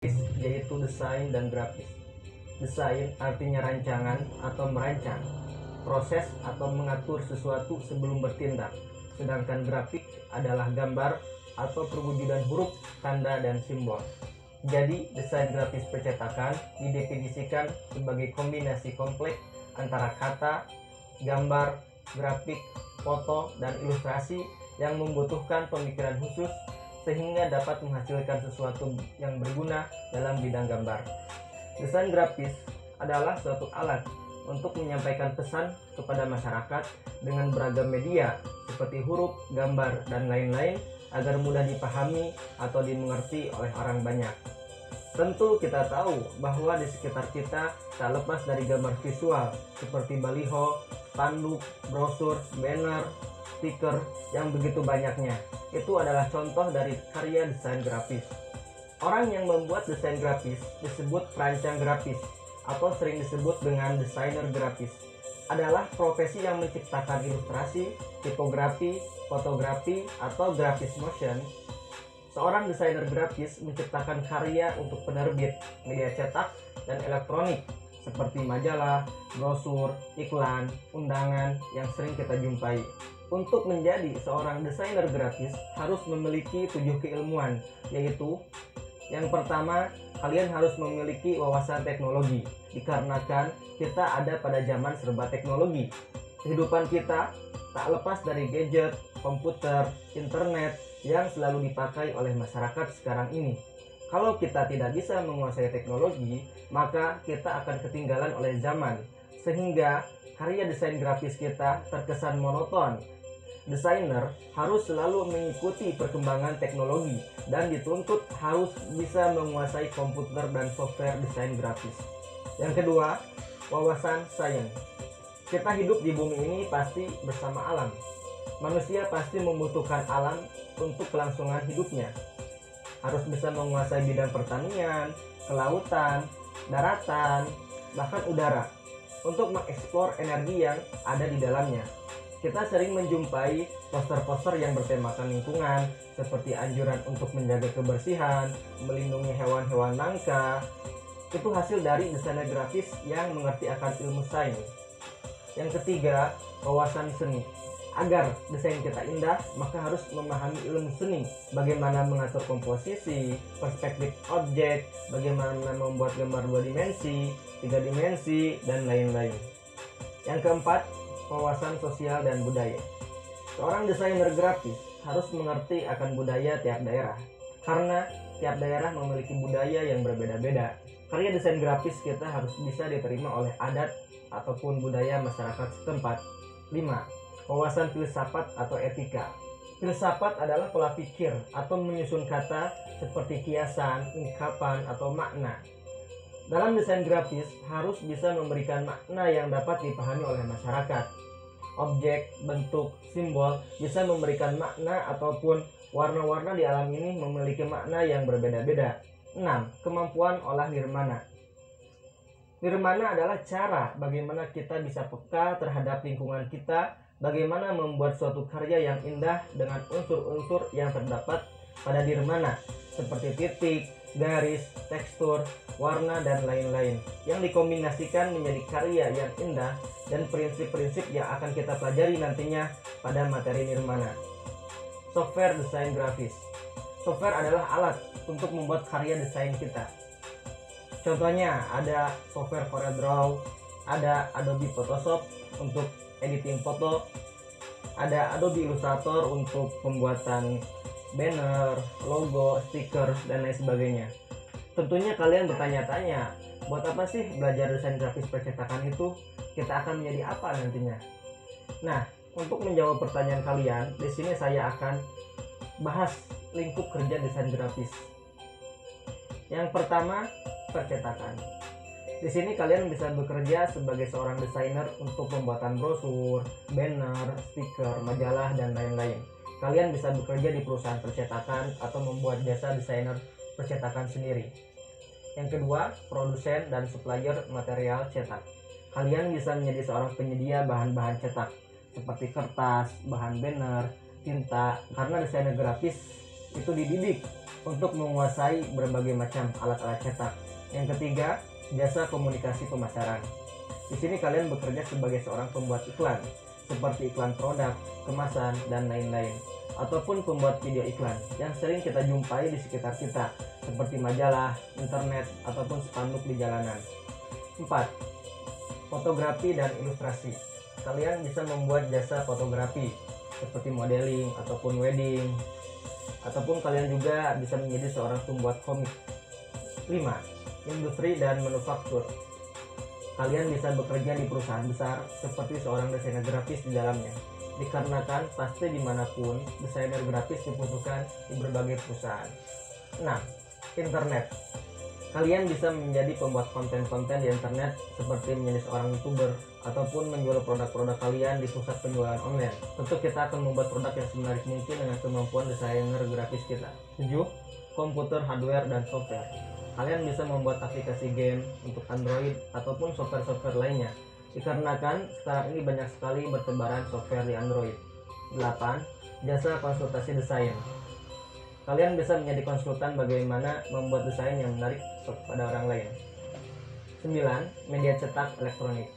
yaitu desain dan grafis. Desain artinya rancangan atau merancang, proses atau mengatur sesuatu sebelum bertindak. Sedangkan grafik adalah gambar atau perwujudan huruf, tanda, dan simbol. Jadi, desain grafis percetakan didefinisikan sebagai kombinasi kompleks antara kata, gambar, grafik, foto, dan ilustrasi yang membutuhkan pemikiran khusus sehingga dapat menghasilkan sesuatu yang berguna dalam bidang gambar. Desain grafis adalah suatu alat untuk menyampaikan pesan kepada masyarakat dengan beragam media seperti huruf, gambar, dan lain-lain agar mudah dipahami atau dimengerti oleh orang banyak. Tentu kita tahu bahwa di sekitar kita tak lepas dari gambar visual seperti baliho, spanduk, brosur, banner, stiker yang begitu banyaknya. Itu adalah contoh dari karya desain grafis. Orang yang membuat desain grafis disebut perancang grafis atau sering disebut dengan desainer grafis. Adalah profesi yang menciptakan ilustrasi, tipografi, fotografi, atau grafis motion. Seorang desainer grafis menciptakan karya untuk penerbit, media cetak, dan elektronik seperti majalah, brosur, iklan, undangan yang sering kita jumpai. Untuk menjadi seorang desainer grafis harus memiliki 7 keilmuan, yaitu yang pertama, kalian harus memiliki wawasan teknologi, dikarenakan kita ada pada zaman serba teknologi. Kehidupan kita tak lepas dari gadget, komputer, internet yang selalu dipakai oleh masyarakat sekarang ini. Kalau kita tidak bisa menguasai teknologi, maka kita akan ketinggalan oleh zaman, sehingga karya desain grafis kita terkesan monoton. Desainer harus selalu mengikuti perkembangan teknologi dan dituntut harus bisa menguasai komputer dan software desain grafis. Yang kedua, wawasan sains. Kita hidup di bumi ini pasti bersama alam. Manusia pasti membutuhkan alam untuk kelangsungan hidupnya. Harus bisa menguasai bidang pertanian, kelautan, daratan, bahkan udara untuk mengeksplor energi yang ada di dalamnya. Kita sering menjumpai poster-poster yang bertemakan lingkungan seperti anjuran untuk menjaga kebersihan, melindungi hewan-hewan langka. Itu hasil dari desainer grafis yang mengerti akan ilmu sains. Yang ketiga, wawasan seni. Agar desain kita indah, maka harus memahami ilmu seni, bagaimana mengatur komposisi, perspektif objek, bagaimana membuat gambar 2 dimensi, 3 dimensi, dan lain-lain. Yang keempat, wawasan sosial dan budaya. Seorang desainer grafis harus mengerti akan budaya tiap daerah, karena tiap daerah memiliki budaya yang berbeda-beda. Karya desain grafis kita harus bisa diterima oleh adat ataupun budaya masyarakat setempat. 5. Wawasan filsafat atau etika. Filsafat adalah pola pikir atau menyusun kata seperti kiasan, ungkapan, atau makna. Dalam desain grafis harus bisa memberikan makna yang dapat dipahami oleh masyarakat. Objek, bentuk, simbol bisa memberikan makna ataupun warna-warna di alam ini memiliki makna yang berbeda-beda. 6. Kemampuan olah nirmana. Nirmana adalah cara bagaimana kita bisa peka terhadap lingkungan kita, bagaimana membuat suatu karya yang indah dengan unsur-unsur yang terdapat pada nirmana seperti titik, garis, tekstur, warna, dan lain-lain yang dikombinasikan menjadi karya yang indah dan prinsip-prinsip yang akan kita pelajari nantinya pada materi nirmana. Software desain grafis. Software adalah alat untuk membuat karya desain kita. Contohnya ada software CorelDRAW, ada Adobe Photoshop untuk editing foto, ada Adobe Illustrator untuk pembuatan banner, logo, stiker, dan lain sebagainya. Tentunya kalian bertanya-tanya, buat apa sih belajar desain grafis percetakan itu? Kita akan menjadi apa nantinya? Nah, untuk menjawab pertanyaan kalian, di sini saya akan bahas lingkup kerja desain grafis. Yang pertama, percetakan. Di sini kalian bisa bekerja sebagai seorang desainer untuk pembuatan brosur, banner, stiker, majalah, dan lain-lain. Kalian bisa bekerja di perusahaan percetakan atau membuat jasa desainer percetakan sendiri. Yang kedua, produsen dan supplier material cetak. Kalian bisa menjadi seorang penyedia bahan-bahan cetak seperti kertas, bahan banner, tinta, karena desainer grafis itu dididik untuk menguasai berbagai macam alat-alat cetak. Yang ketiga, jasa komunikasi pemasaran. Di sini kalian bekerja sebagai seorang pembuat iklan, seperti iklan produk, kemasan, dan lain-lain, ataupun pembuat video iklan yang sering kita jumpai di sekitar kita, seperti majalah, internet, ataupun spanduk di jalanan. 4. Fotografi dan ilustrasi. Kalian bisa membuat jasa fotografi seperti modeling ataupun wedding, ataupun kalian juga bisa menjadi seorang pembuat komik. 5. Industri dan manufaktur. Kalian bisa bekerja di perusahaan besar seperti seorang desainer grafis di dalamnya, dikarenakan pasti dimanapun desainer grafis dibutuhkan di berbagai perusahaan. 6. Internet. Kalian bisa menjadi pembuat konten-konten di internet seperti menjadi seorang YouTuber ataupun menjual produk-produk kalian di pusat penjualan online. Tentu kita akan membuat produk yang semenarik mungkin dengan kemampuan desainer grafis kita. 7. Komputer, hardware, dan software. Kalian bisa membuat aplikasi game untuk Android ataupun software-software lainnya, dikarenakan sekarang ini banyak sekali bertebaran software di Android. 8. Jasa konsultasi desain. Kalian bisa menjadi konsultan bagaimana membuat desain yang menarik kepada orang lain. 9. Media cetak elektronik.